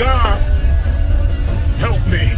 God, help me.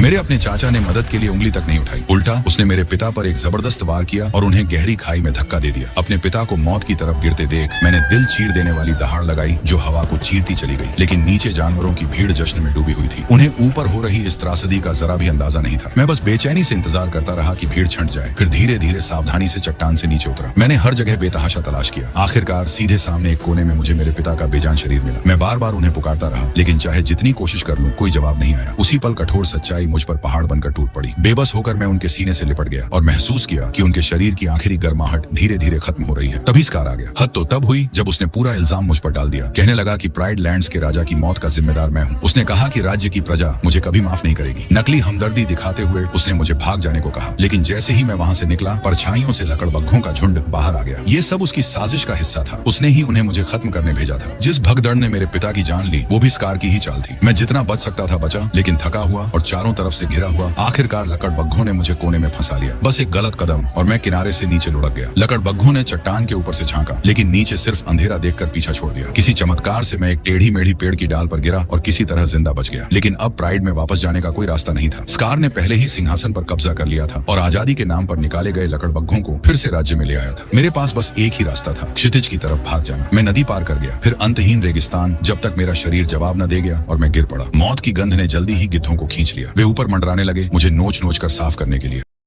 मेरे अपने चाचा ने मदद के लिए उंगली तक नहीं उठाई, उल्टा उसने मेरे पिता पर एक जबरदस्त वार किया और उन्हें गहरी खाई में धक्का दे दिया। अपने पिता को मौत की तरफ गिरते देख मैंने दिल चीर देने वाली दहाड़ लगाई जो हवा को चीरती चली गई, लेकिन नीचे जानवरों की भीड़ जश्न में डूबी हुई थी। उन्हें ऊपर हो रही इस त्रासदी का जरा भी अंदाजा नहीं था। मैं बस बेचैनी से इंतजार करता रहा कि भीड़ छंट जाए, फिर धीरे धीरे सावधानी से चट्टान से नीचे उतरा। मैंने हर जगह बेतहाशा तलाश किया। आखिरकार सीधे सामने एक कोने में मुझे मेरे पिता का बेजान शरीर मिला। मैं बार बार उन्हें पुकारता रहा, लेकिन चाहे जितनी कोशिश कर लूं कोई जवाब नहीं आया। उसी पल कठोर सच्चाई मुझ पर पहाड़ बनकर टूट पड़ी। बेबस होकर मैं उनके सीने से लिपट गया और महसूस किया कि उनके शरीर की आखिरी गर्माहट धीरे धीरे खत्म हो रही है। तभी स्कार आ गया। हद तो तब हुई जब उसने पूरा इल्जाम मुझ पर डाल दिया। कहने लगा कि प्राइड लैंड्स के राजा की मौत का जिम्मेदार मैं हूँ। उसने कहा कि राज्य की प्रजा मुझे कभी माफ नहीं करेगी। नकली हमदर्दी दिखाते हुए उसने मुझे भाग जाने को कहा, लेकिन जैसे ही मैं वहाँ से निकला परछाइयों से लकड़बग्घों का झुंड बाहर आ गया। ये सब उसकी साजिश का हिस्सा था। उसने ही उन्हें मुझे खत्म करने भेजा था। जिस भगदड़ ने मेरे पिता की जान ली वो भी स्कार की ही चाल थी। मैं जितना बच सकता था बचा, लेकिन थका हुआ और चारों तरफ से घिरा हुआ आखिरकार लकड़बग्घों ने मुझे कोने में फंसा लिया। बस एक गलत कदम और मैं किनारे से नीचे लुढ़क गया। लकड़बग्घों ने चट्टान के ऊपर से झांका, लेकिन नीचे सिर्फ अंधेरा देखकर पीछा छोड़ दिया। किसी चमत्कार से मैं एक टेढ़ी मेढ़ी पेड़ की डाल पर गिरा और किसी तरह जिंदा बच गया। लेकिन अब प्राइड में वापस जाने का कोई रास्ता नहीं था। स्कार ने पहले ही सिंहासन पर कब्जा कर लिया था और आजादी के नाम पर निकाले गए लकड़बग्घों को फिर से राज्य में ले आया था। मेरे पास बस एक ही रास्ता था, क्षितिज की तरफ भाग जाना। मैं नदी पार कर गया, फिर अंतहीन रेगिस्तान, जब तक मेरा शरीर जवाब न दे गया और मैं गिर पड़ा। मौत की गंध ने जल्दी ही गिद्धों को खींच लिया। वे ऊपर मंडराने लगे, मुझे नोच नोच कर साफ करने के लिए।